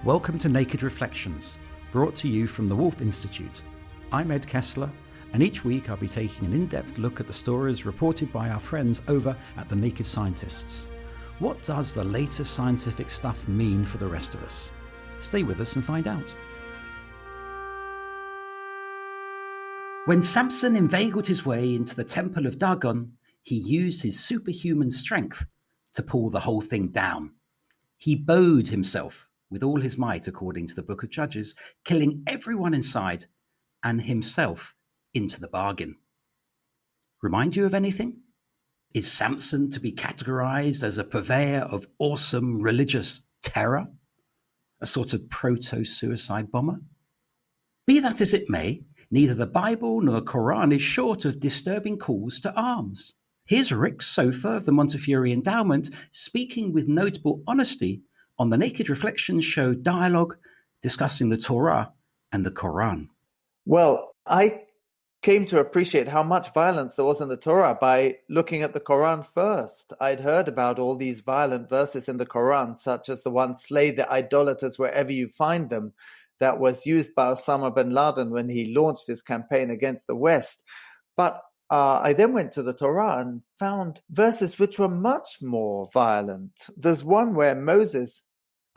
Welcome to Naked Reflections, brought to you from the Wolf Institute. I'm Ed Kessler, and each week I'll be taking an in-depth look at the stories reported by our friends over at the Naked Scientists. What does the latest scientific stuff mean for the rest of us? Stay with us and find out. When Samson inveigled his way into the temple of Dagon, he used his superhuman strength to pull the whole thing down. He bowed himself with all his might, according to the Book of Judges, killing everyone inside and himself into the bargain. Remind you of anything? Is Samson to be categorized as a purveyor of awesome religious terror? A sort of proto-suicide bomber? Be that as it may, neither the Bible nor the Quran is short of disturbing calls to arms. Here's Rick Sofa of the Montefiore Endowment speaking with notable honesty on the Naked Reflections show Dialogue, discussing the Torah and the Quran. Well, I came to appreciate how much violence there was in the Torah by looking at the Quran first. I'd heard about all these violent verses in the Quran, such as the one, slay the idolaters wherever you find them, that was used by Osama bin Laden when he launched his campaign against the West. But I then went to the Torah and found verses which were much more violent. There's one where Moses,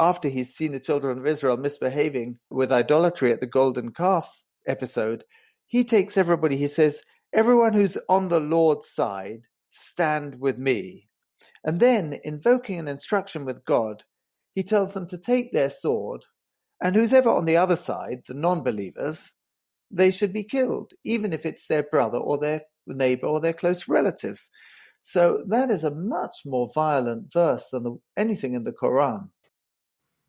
after he's seen the children of Israel misbehaving with idolatry at the golden calf episode, he takes everybody, he says, everyone who's on the Lord's side, stand with me. And then, invoking an instruction with God, he tells them to take their sword, and who's ever on the other side, the non-believers, they should be killed, even if it's their brother or their neighbor or their close relative. So that is a much more violent verse than anything in the Quran.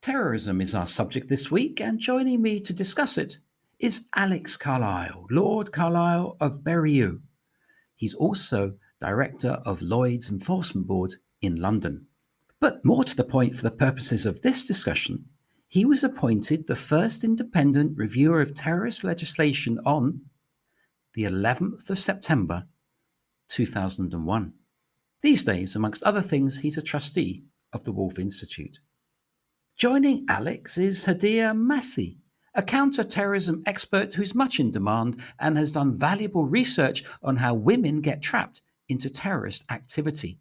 Terrorism is our subject this week, and joining me to discuss it is Alex Carlisle, Lord Carlisle of Berriew. He's also Director of Lloyd's Enforcement Board in London. But more to the point, for the purposes of this discussion, he was appointed the first independent reviewer of terrorist legislation on the 11th of September 2001. These days, amongst other things, he's a trustee of the Wolf Institute. Joining Alex is Hadia Masih, a counter-terrorism expert who's much in demand and has done valuable research on how women get trapped into terrorist activity.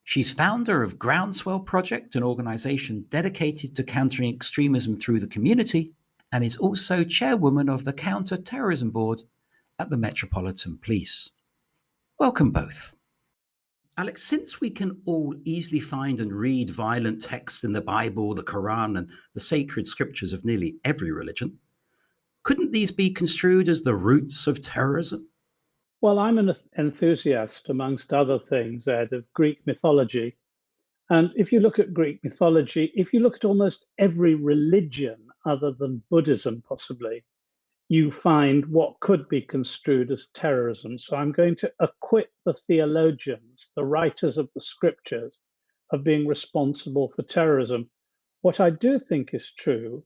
She's founder of Groundswell Project, an organization dedicated to countering extremism through the community, and is also chairwoman of the Counter-Terrorism Board at the Metropolitan Police. Welcome both. Alex, since we can all easily find and read violent texts in the Bible, the Quran, and the sacred scriptures of nearly every religion, couldn't these be construed as the roots of terrorism? Well, I'm an enthusiast, amongst other things, Ed, of Greek mythology. And if you look at Greek mythology, if you look at almost every religion other than Buddhism, possibly, you find what could be construed as terrorism. So I'm going to acquit the theologians, the writers of the scriptures, of being responsible for terrorism. What I do think is true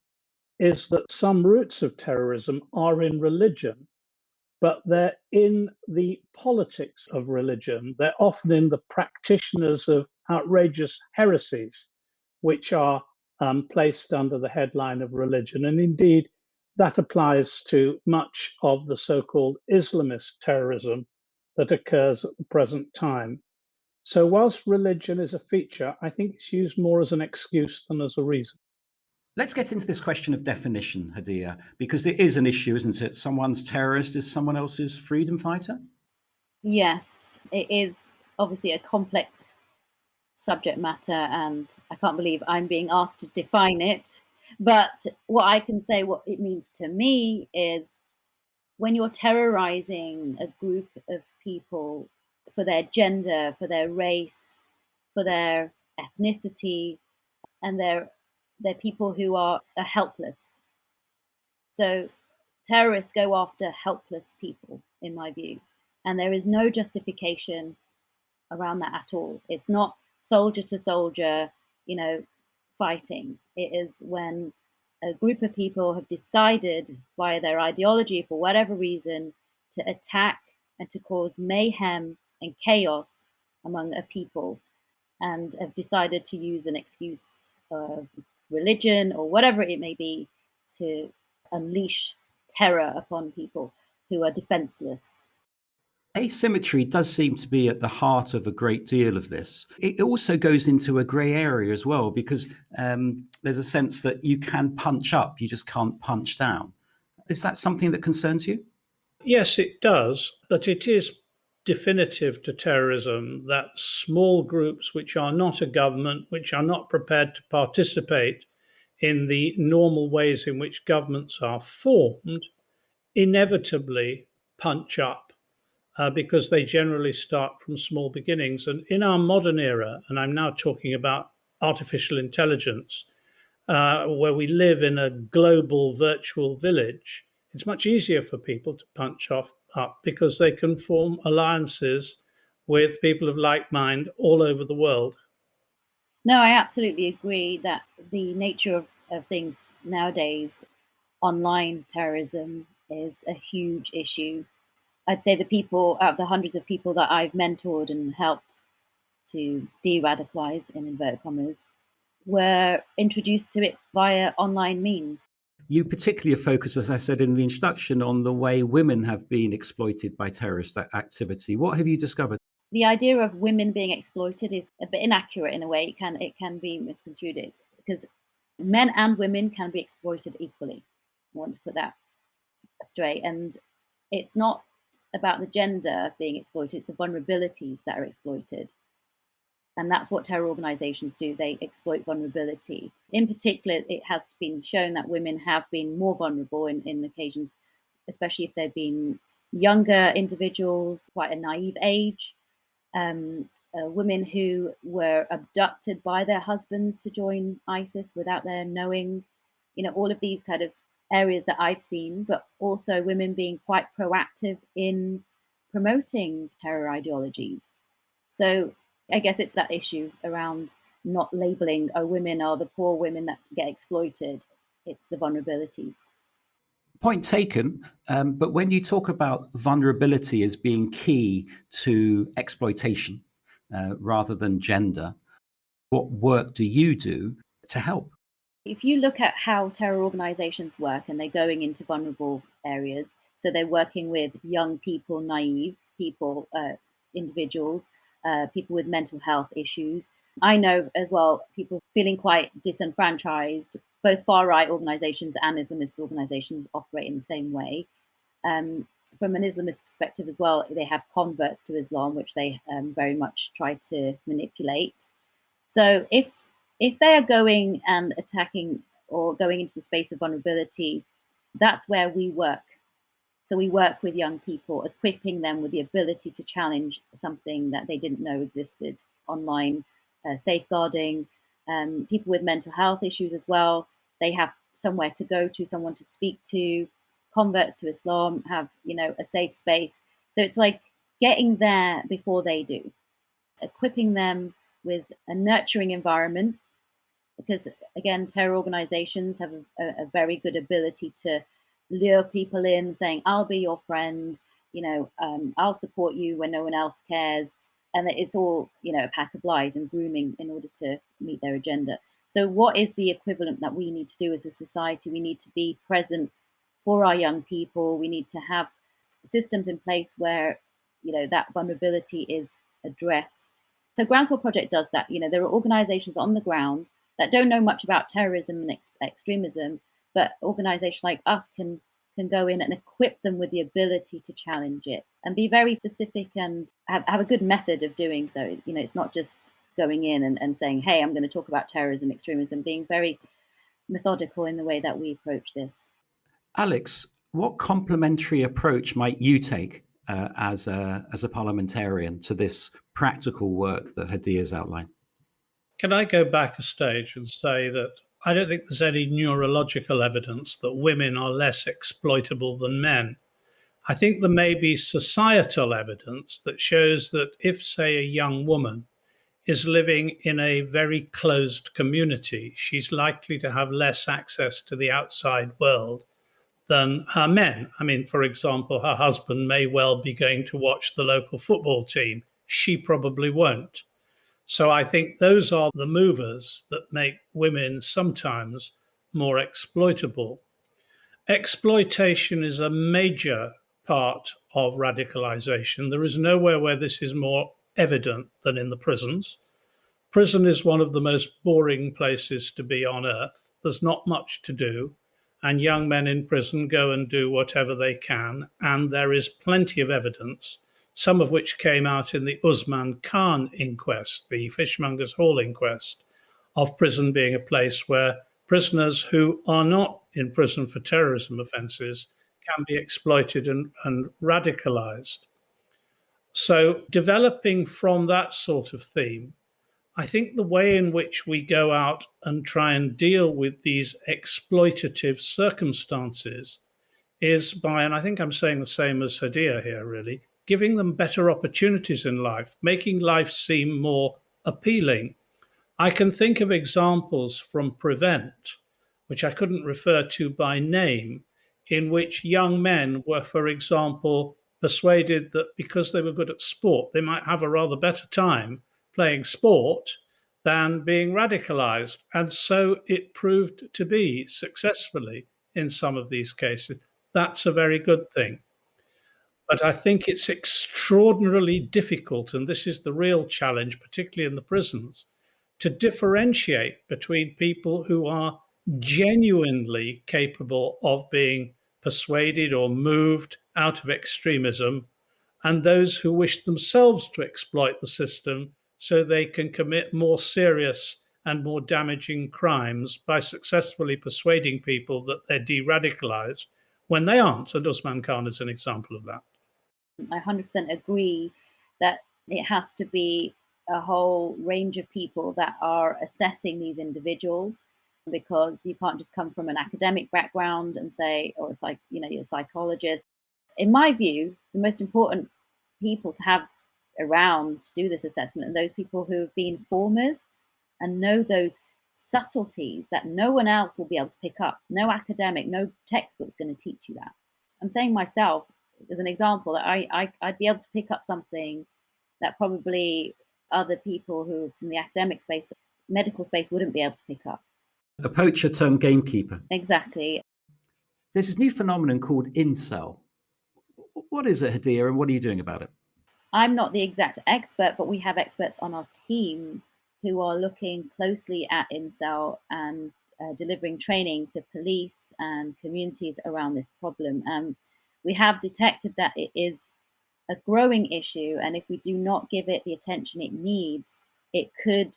is that some roots of terrorism are in religion, but they're in the politics of religion. They're often in the practitioners of outrageous heresies, which are placed under the headline of religion. And indeed, that applies to much of the so-called Islamist terrorism that occurs at the present time. So whilst religion is a feature, I think it's used more as an excuse than as a reason. Let's get into this question of definition, Hadia, because there is an issue, isn't it? Someone's terrorist is someone else's freedom fighter? Yes, it is obviously a complex subject matter, and I can't believe I'm being asked to define it. But what I can say, what it means to me, is when you're terrorizing a group of people for their gender, for their race, for their ethnicity, and they're people who are helpless. So terrorists go after helpless people, in my view, and there is no justification around that at all. It's not soldier to soldier, fighting. It is when a group of people have decided via their ideology, for whatever reason, to attack and to cause mayhem and chaos among a people, and have decided to use an excuse of religion or whatever it may be to unleash terror upon people who are defenseless. Asymmetry does seem to be at the heart of a great deal of this. It also goes into a grey area as well, because there's a sense that you can punch up, you just can't punch down. Is that something that concerns you? Yes, it does, but it is definitive to terrorism that small groups which are not a government, which are not prepared to participate in the normal ways in which governments are formed, inevitably punch up because they generally start from small beginnings. And in our modern era, and I'm now talking about artificial intelligence, where we live in a global virtual village, it's much easier for people to punch up because they can form alliances with people of like mind all over the world. No, I absolutely agree that the nature of things nowadays, online terrorism is a huge issue. I'd say the people, out of the hundreds of people that I've mentored and helped to de-radicalize, in inverted commas, were introduced to it via online means. You particularly focus, as I said in the introduction, on the way women have been exploited by terrorist activity. What have you discovered? The idea of women being exploited is a bit inaccurate in a way. It can be misconstrued because men and women can be exploited equally. I want to put that straight. And it's not about the gender being exploited, it's the vulnerabilities that are exploited. And that's what terror organizations do. They exploit vulnerability. In particular, it has been shown that women have been more vulnerable in occasions, especially if they've been younger individuals, quite a naive age, women who were abducted by their husbands to join ISIS without their knowing, all of these kind of areas that I've seen, but also women being quite proactive in promoting terror ideologies. So I guess it's that issue around not labeling, women are the poor women that get exploited. It's the vulnerabilities. Point taken. But when you talk about vulnerability as being key to exploitation rather than gender, what work do you do to help? If you look at how terror organizations work and they're going into vulnerable areas, so they're working with young people, naive people, individuals, people with mental health issues. I know as well people feeling quite disenfranchised. Both far right organizations and Islamist organizations operate in the same way. From an Islamist perspective as well, they have converts to Islam, which they very much try to manipulate. So if they are going and attacking or going into the space of vulnerability, that's where we work. So we work with young people, equipping them with the ability to challenge something that they didn't know existed online, safeguarding people with mental health issues as well. They have somewhere to go to, someone to speak to. Converts to Islam have, a safe space. So it's like getting there before they do, equipping them with a nurturing environment, because again, terror organizations have a very good ability to lure people in, saying, "I'll be your friend," "I'll support you when no one else cares," and it's all a pack of lies and grooming in order to meet their agenda. So, what is the equivalent that we need to do as a society? We need to be present for our young people. We need to have systems in place where that vulnerability is addressed. So Groundswell Project does that. There are organizations on the ground that don't know much about terrorism and extremism, but organizations like us can go in and equip them with the ability to challenge it and be very specific and have a good method of doing so. It's not just going in and saying, "Hey, I'm going to talk about terrorism, extremism," being very methodical in the way that we approach this. Alex, what complementary approach might you take as a parliamentarian to this practical work that Hadia's outlined? Can I go back a stage and say that I don't think there's any neurological evidence that women are less exploitable than men. I think there may be societal evidence that shows that if, say, a young woman is living in a very closed community, she's likely to have less access to the outside world than her men. I mean, for example, her husband may well be going to watch the local football team. She probably won't. So I think those are the movers that make women sometimes more exploitable. Exploitation is a major part of radicalization. There is nowhere where this is more evident than in the prisons. Prison is one of the most boring places to be on earth. There's not much to do, and young men in prison go and do whatever they can. And there is plenty of evidence, some of which came out in the Usman Khan inquest, the Fishmongers Hall inquest, of prison being a place where prisoners who are not in prison for terrorism offences can be exploited and radicalised. So, developing from that sort of theme, I think the way in which we go out and try and deal with these exploitative circumstances is by, and I think I'm saying the same as Hadia here, really, giving them better opportunities in life, making life seem more appealing. I can think of examples from Prevent, which I couldn't refer to by name, in which young men were, for example, persuaded that because they were good at sport, they might have a rather better time playing sport than being radicalized. And so it proved to be successfully in some of these cases. That's a very good thing. But I think it's extraordinarily difficult, and this is the real challenge, particularly in the prisons, to differentiate between people who are genuinely capable of being persuaded or moved out of extremism and those who wish themselves to exploit the system so they can commit more serious and more damaging crimes by successfully persuading people that they're de-radicalized when they aren't. And Usman Khan is an example of that. I 100% agree that it has to be a whole range of people that are assessing these individuals, because you can't just come from an academic background and say, or it's like, you're a psychologist. In my view, the most important people to have around to do this assessment are those people who have been formers and know those subtleties that no one else will be able to pick up. No academic, no textbook's going to teach you that. I'm saying myself as an example that I'd be able to pick up something that probably other people who from the academic space, medical space, wouldn't be able to pick up. A poacher turned gamekeeper. Exactly. There's this new phenomenon called incel. What is it, Hadia, and what are you doing about it? I'm not the exact expert, but we have experts on our team who are looking closely at incel and delivering training to police and communities around this problem. We have detected that it is a growing issue, and if we do not give it the attention it needs, it could,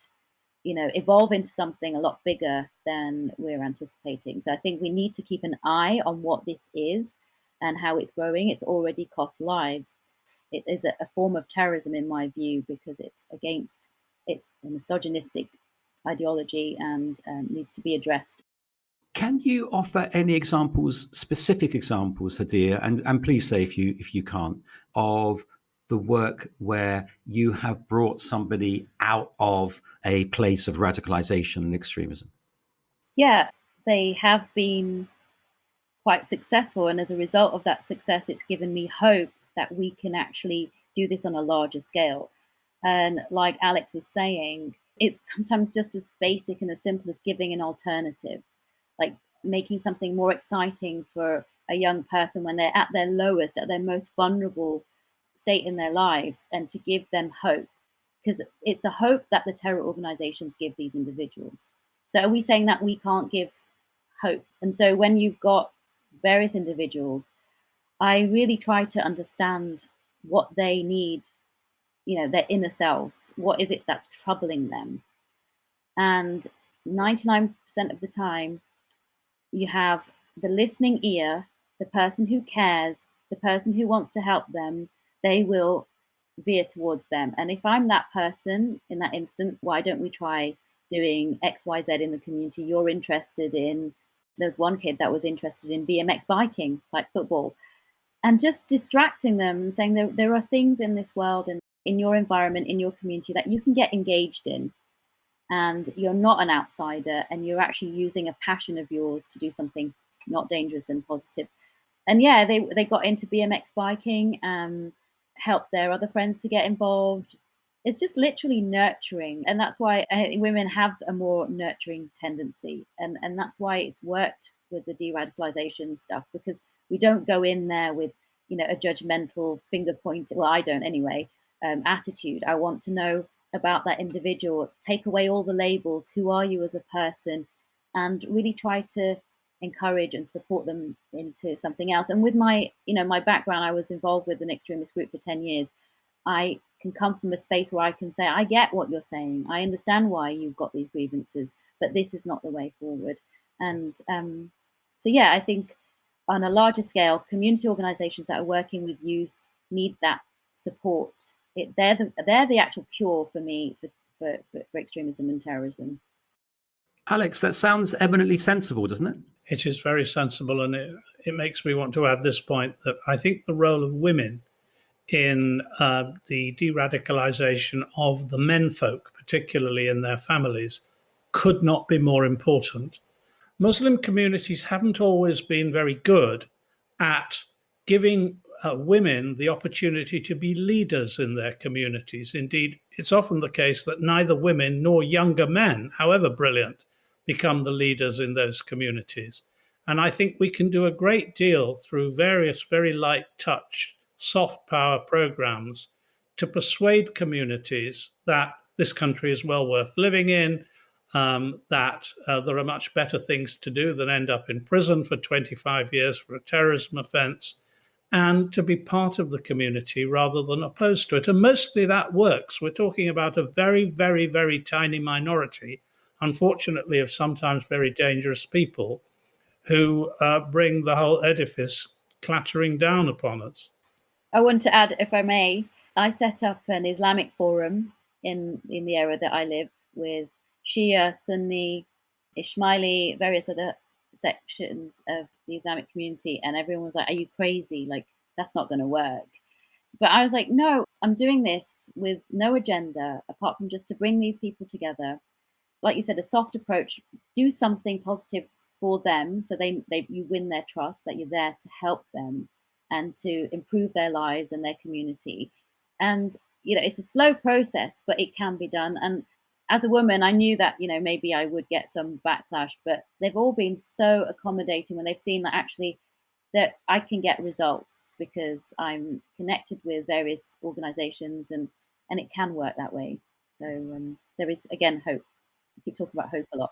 evolve into something a lot bigger than we're anticipating. So I think we need to keep an eye on what this is and how it's growing. It's already cost lives. It is a form of terrorism, in my view, because it's a misogynistic ideology and needs to be addressed. Can you offer any examples, specific examples, Hadia, and please say if you can't, of the work where you have brought somebody out of a place of radicalization and extremism? Yeah, they have been quite successful, and as a result of that success, it's given me hope that we can actually do this on a larger scale. And like Alex was saying, it's sometimes just as basic and as simple as giving an alternative, like making something more exciting for a young person when they're at their lowest, at their most vulnerable state in their life, and to give them hope. Because it's the hope that the terror organizations give these individuals. So are we saying that we can't give hope? And so when you've got various individuals, I really try to understand what they need, their inner selves. What is it that's troubling them? And 99% of the time, you have the listening ear, the person who cares, the person who wants to help them. They will veer towards them. And if I'm that person in that instant, why don't we try doing XYZ in the community you're interested in? There's one kid that was interested in BMX biking, like football, and just distracting them and saying there are things in this world and in your environment, in your community, that you can get engaged in. And you're not an outsider, and you're actually using a passion of yours to do something not dangerous and positive. And yeah, they got into BMX biking, helped their other friends to get involved. it's just literally nurturing, and that's why women have a more nurturing tendency, and that's why it's worked with the de-radicalization stuff, because we don't go in there with, you know, a judgmental finger point, well, I don't anyway, attitude. I want to know about that individual, take away all the labels, who are you as a person, and really try to encourage and support them into something else. And with my, you know, my background, I was involved with an extremist group for 10 years. I can come from a space where I can say, I get what you're saying. I understand why you've got these grievances, but this is not the way forward. And so, yeah, I think on a larger scale, community organizations that are working with youth need that support. They're the actual cure for me for extremism and terrorism. Alex, that sounds eminently sensible, doesn't it? It is very sensible, and it makes me want to add this point, that I think the role of women in the de-radicalization of the menfolk, particularly in their families, could not be more important. Muslim communities haven't always been very good at giving women the opportunity to be leaders in their communities. Indeed, it's often the case that neither women nor younger men, however brilliant, become the leaders in those communities. And I think we can do a great deal through various very light touch, soft power programs to persuade communities that this country is well worth living in, that there are much better things to do than end up in prison for 25 years for a terrorism offense, and to be part of the community rather than opposed to it. And mostly that works. We're talking about a very, very, very tiny minority, unfortunately, of sometimes very dangerous people who bring the whole edifice clattering down upon us. I want to add, if I may, I set up an Islamic forum in the area that I live with Shia, Sunni, Ismaili, various other sections of the Islamic community, and everyone was like, "Are you crazy? Like, that's not going to work." But I was like, "No, I'm doing this with no agenda apart from just to bring these people together. Like you said, a soft approach, do something positive for them, so they you win their trust, that you're there to help them and to improve their lives and their community. And you know, it's a slow process, but it can be done. And as a woman, I knew that, you know, maybe I would get some backlash, but they've all been so accommodating when they've seen that actually that I can get results because I'm connected with various organizations, and it can work that way. So there is, again, hope. We keep talking about hope a lot.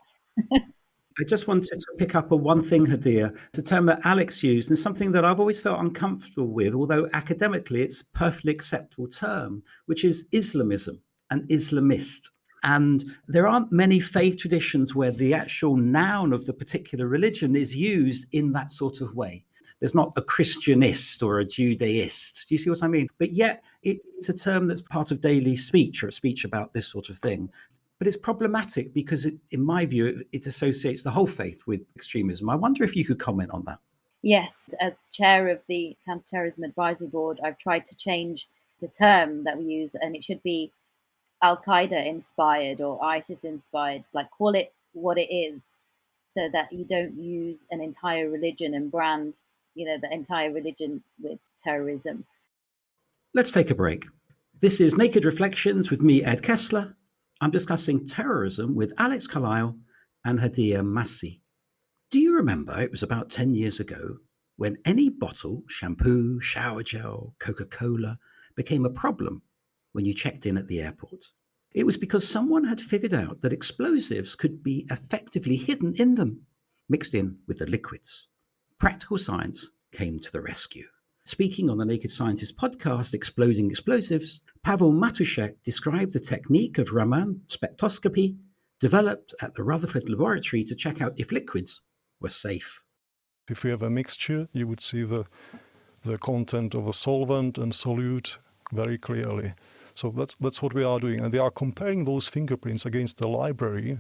I just wanted to pick up on one thing, Hadia. It's a term that Alex used and something that I've always felt uncomfortable with, although academically it's a perfectly acceptable term, which is Islamism and Islamist. And there aren't many faith traditions where the actual noun of the particular religion is used in that sort of way. There's not a Christianist or a Judaist. Do you see what I mean? But yet it's a term that's part of daily speech, or a speech about this sort of thing. But it's problematic because, in my view, it associates the whole faith with extremism. I wonder if you could comment on that. Yes, as chair of the Counterterrorism Advisory Board, I've tried to change the term that we use, and it should be Al-Qaeda inspired or ISIS inspired, like call it what it is, so that you don't use an entire religion and brand, you know, the entire religion with terrorism. Let's take a break. This is Naked Reflections with me, Ed Kessler. I'm discussing terrorism with Alex Carlisle and Hadia Massi. Do you remember it was about 10 years ago when any bottle, shampoo, shower gel, Coca-Cola, became a problem when you checked in at the airport? It was because someone had figured out that explosives could be effectively hidden in them, mixed in with the liquids. Practical science came to the rescue. Speaking on the Naked Scientist podcast, Exploding Explosives, Pavel Matuszek described the technique of Raman spectroscopy developed at the Rutherford Laboratory to check out if liquids were safe. If we have a mixture, you would see the content of a solvent and solute very clearly. So that's what we are doing. And we are comparing those fingerprints against the library,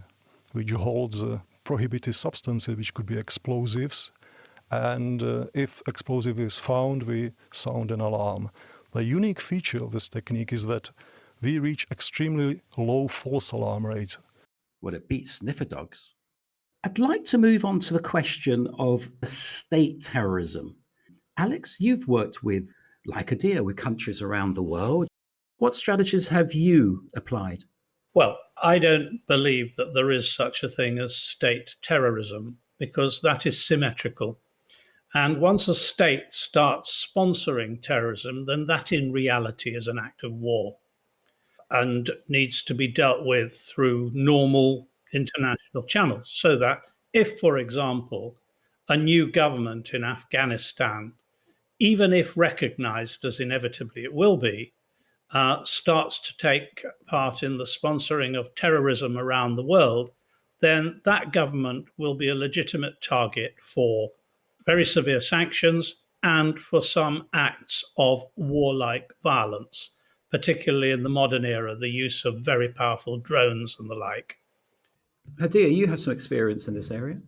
which holds prohibited substances, which could be explosives. And if explosive is found, we sound an alarm. The unique feature of this technique is that we reach extremely low false alarm rates. Well, it beats sniffer dogs. I'd like to move on to the question of state terrorism. Alex, you've worked with, like Hadia, with countries around the world. What strategies have you applied? Well, I don't believe that there is such a thing as state terrorism, because that is symmetrical. And once a state starts sponsoring terrorism, then that in reality is an act of war and needs to be dealt with through normal international channels. So that if, for example, a new government in Afghanistan, even if recognized as inevitably it will be, starts to take part in the sponsoring of terrorism around the world, then that government will be a legitimate target for very severe sanctions and for some acts of warlike violence, particularly in the modern era, the use of very powerful drones and the like. Hadia, you have some experience in this area.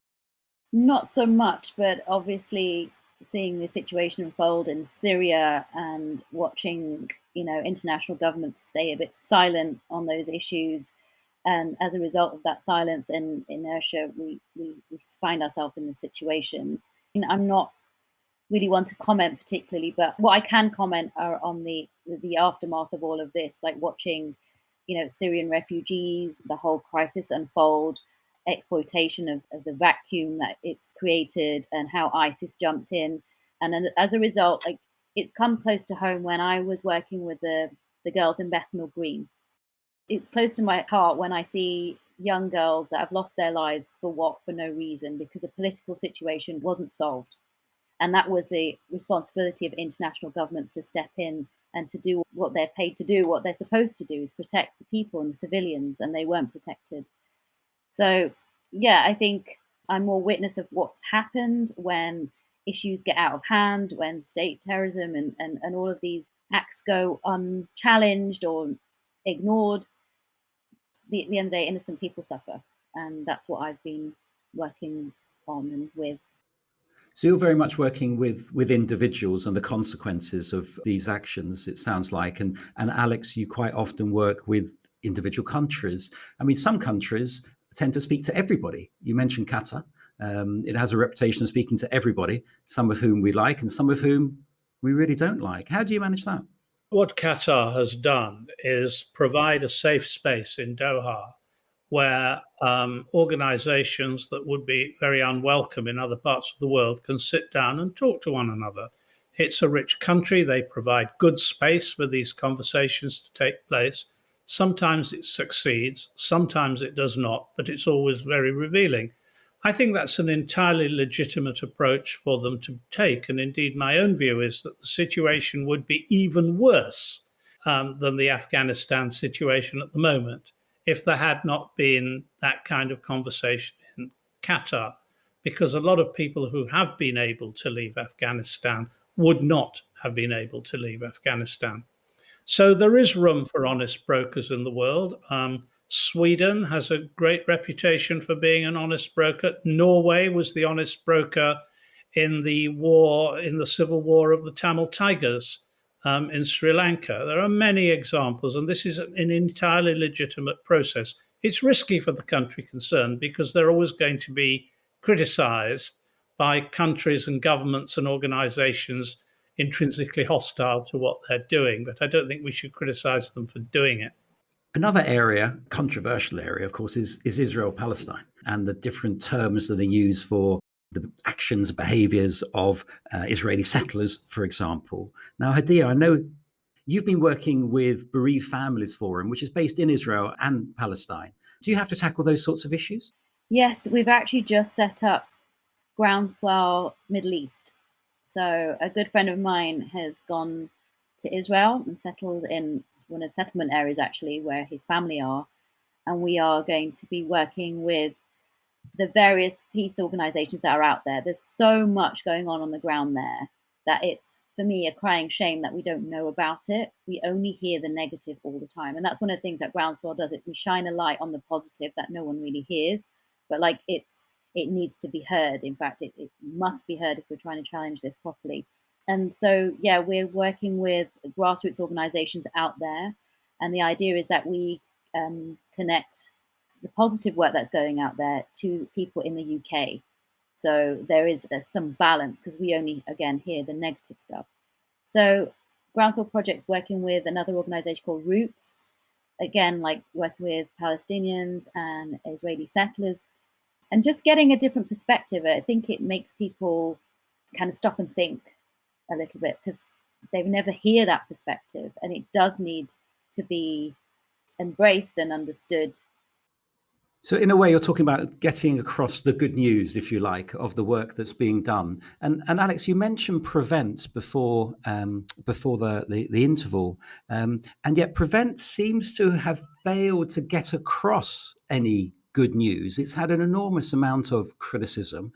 Not so much, but obviously seeing the situation unfold in Syria and watching, international governments stay a bit silent on those issues. And as a result of that silence and inertia, we find ourselves in this situation. And I'm not really one to comment particularly, but what I can comment are on the aftermath of all of this, like watching, Syrian refugees, the whole crisis unfold, exploitation of the vacuum that it's created, and how ISIS jumped in, and then as a result, like it's come close to home when I was working with the girls in Bethnal Green. It's close to my heart when I see young girls that have lost their lives for no reason, because a political situation wasn't solved. And that was the responsibility of international governments to step in and to do what they're paid to do. What they're supposed to do is protect the people and the civilians, and they weren't protected. So, yeah, I think I'm more witness of what's happened when issues get out of hand, when state terrorism and all of these acts go unchallenged or ignored. The end of the day, innocent people suffer. And that's what I've been working on and with. So you're very much working with individuals and the consequences of these actions, it sounds like. And Alex, you quite often work with individual countries. I mean, some countries tend to speak to everybody. You mentioned Qatar. It has a reputation of speaking to everybody, some of whom we like and some of whom we really don't like. How do you manage that? What Qatar has done is provide a safe space in Doha where organizations that would be very unwelcome in other parts of the world can sit down and talk to one another. It's a rich country. They provide good space for these conversations to take place. Sometimes it succeeds, sometimes it does not, but it's always very revealing. I think that's an entirely legitimate approach for them to take. And indeed, my own view is that the situation would be even worse than the Afghanistan situation at the moment if there had not been that kind of conversation in Qatar, because a lot of people who have been able to leave Afghanistan would not have been able to leave Afghanistan. So there is room for honest brokers in the world. Sweden has a great reputation for being an honest broker. Norway was the honest broker in the civil war of the Tamil Tigers in Sri Lanka. There are many examples, and this is an entirely legitimate process. It's risky for the country concerned because they're always going to be criticized by countries and governments and organizations intrinsically hostile to what they're doing. But I don't think we should criticize them for doing it. Another area, controversial area, of course, is Israel-Palestine and the different terms that are used for the actions, behaviors of Israeli settlers, for example. Now, Hadia, I know you've been working with Bereaved Families Forum, which is based in Israel and Palestine. Do you have to tackle those sorts of issues? Yes, we've actually just set up Groundswell Middle East. So a good friend of mine has gone to Israel and settled in one of the settlement areas, actually, where his family are. And we are going to be working with the various peace organizations that are out there. There's so much going on the ground there that it's, for me, a crying shame that we don't know about it. We only hear the negative all the time. And that's one of the things that Groundswell does. We shine a light on the positive that no one really hears. But like it needs to be heard. In fact, it must be heard if we're trying to challenge this properly. And so, yeah, we're working with grassroots organizations out there. And the idea is that we connect the positive work that's going out there to people in the UK. So there's some balance because we only, again, hear the negative stuff. So Groundswell Project's working with another organization called Roots, again, like working with Palestinians and Israeli settlers, and just getting a different perspective. I think it makes people kind of stop and think a little bit, because they never hear that perspective, and it does need to be embraced and understood. So in a way, you're talking about getting across the good news, if you like, of the work that's being done. And Alex, you mentioned Prevent before the interval, and yet Prevent seems to have failed to get across any good news. It's had an enormous amount of criticism.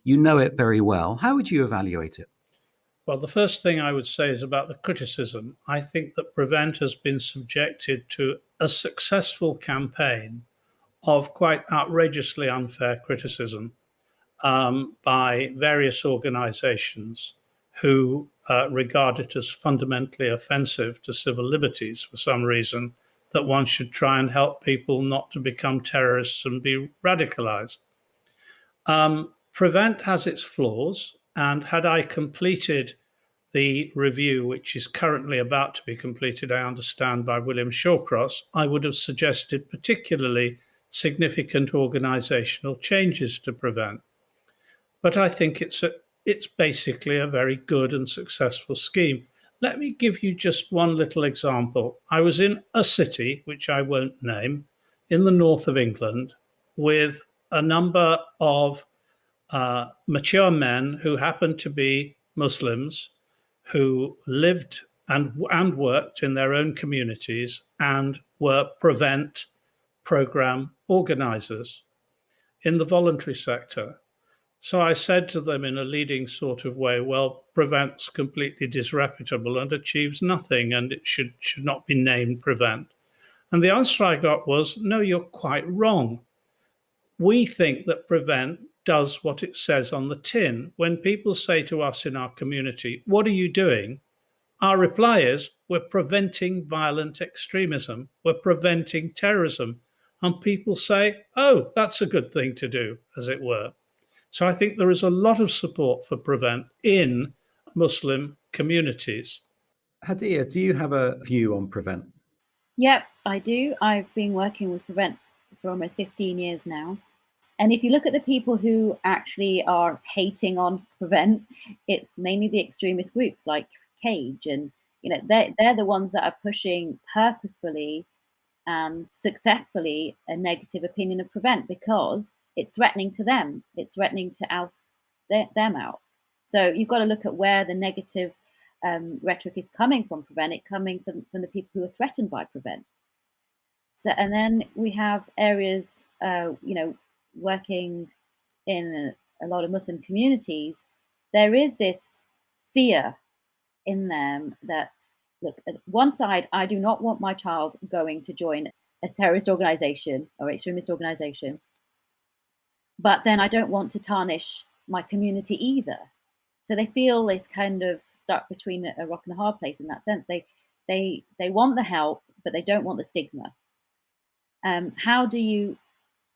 You know it very well. How would you evaluate it? Well, the first thing I would say is about the criticism. I think that Prevent has been subjected to a successful campaign of quite outrageously unfair criticism by various organizations who regard it as fundamentally offensive to civil liberties for some reason, that one should try and help people not to become terrorists and be radicalized. Prevent has its flaws, and had I completed the review, which is currently about to be completed, I understand, by William Shawcross, I would have suggested particularly significant organizational changes to Prevent. But I think it's basically a very good and successful scheme. Let me give you just one little example. I was in a city, which I won't name, in the north of England, with a number of mature men who happened to be Muslims, who lived and worked in their own communities and were Prevent program organizers in the voluntary sector. So I said to them in a leading sort of way, well, Prevent's completely disreputable and achieves nothing, and it should not be named Prevent. And the answer I got was, no, you're quite wrong. We think that Prevent does what it says on the tin. When people say to us in our community, what are you doing? Our reply is, we're preventing violent extremism. We're preventing terrorism. And people say, oh, that's a good thing to do, as it were. So I think there is a lot of support for Prevent in Muslim communities. Hadia, do you have a view on Prevent? Yep, I do. I've been working with Prevent for almost 15 years now. And if you look at the people who actually are hating on Prevent, it's mainly the extremist groups like Cage, and they're the ones that are pushing purposefully and successfully a negative opinion of Prevent, because it's threatening to them. It's threatening to oust them out. So you've got to look at where the negative rhetoric is coming from Prevent. It's coming from the people who are threatened by Prevent. So, and then we have areas, working in a lot of Muslim communities. There is this fear in them that, look, at one side, I do not want my child going to join a terrorist organization or extremist organization, but then I don't want to tarnish my community either. So they feel this kind of stuck between a rock and a hard place in that sense. They want the help, but they don't want the stigma. How do you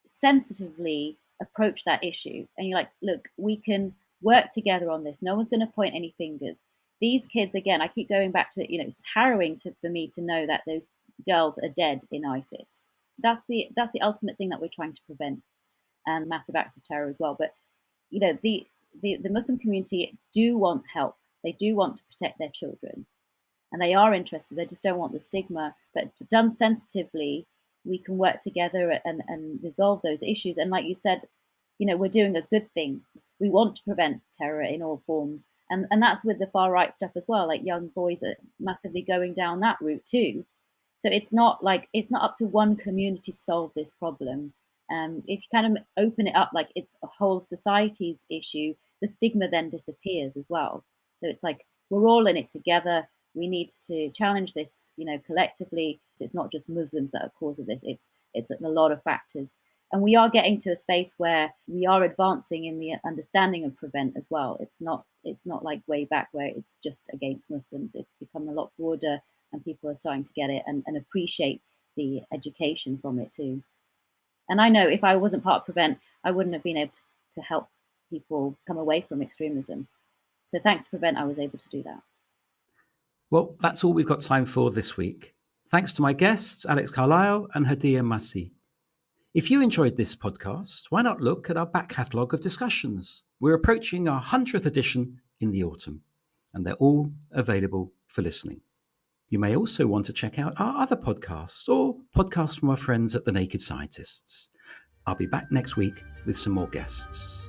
sensitively approach that issue? And you're like, look, we can work together on this. No one's going to point any fingers. These kids, again, I keep going back to, it's harrowing for me to know that those girls are dead in ISIS. That's the ultimate thing that we're trying to prevent, and massive acts of terror as well. But the Muslim community do want help. They do want to protect their children, and they are interested. They just don't want the stigma. But done sensitively, we can work together and resolve those issues. And like you said, we're doing a good thing. We want to prevent terror in all forms. And that's with the far right stuff as well. Like young boys are massively going down that route too. So it's not up to one community to solve this problem. If you kind of open it up like it's a whole society's issue, the stigma then disappears as well. So it's like we're all in it together. We need to challenge this, collectively. It's not just Muslims that are cause of this. It's a lot of factors. And we are getting to a space where we are advancing in the understanding of Prevent as well. It's not like way back where it's just against Muslims. It's become a lot broader, and people are starting to get it and appreciate the education from it too. And I know if I wasn't part of Prevent, I wouldn't have been able to help people come away from extremism. So thanks to Prevent, I was able to do that. Well, that's all we've got time for this week. Thanks to my guests, Alex Carlisle and Hadia Masih. If you enjoyed this podcast, why not look at our back catalogue of discussions? We're approaching our 100th edition in the autumn, and they're all available for listening. You may also want to check out our other podcasts or podcasts from our friends at The Naked Scientists. I'll be back next week with some more guests.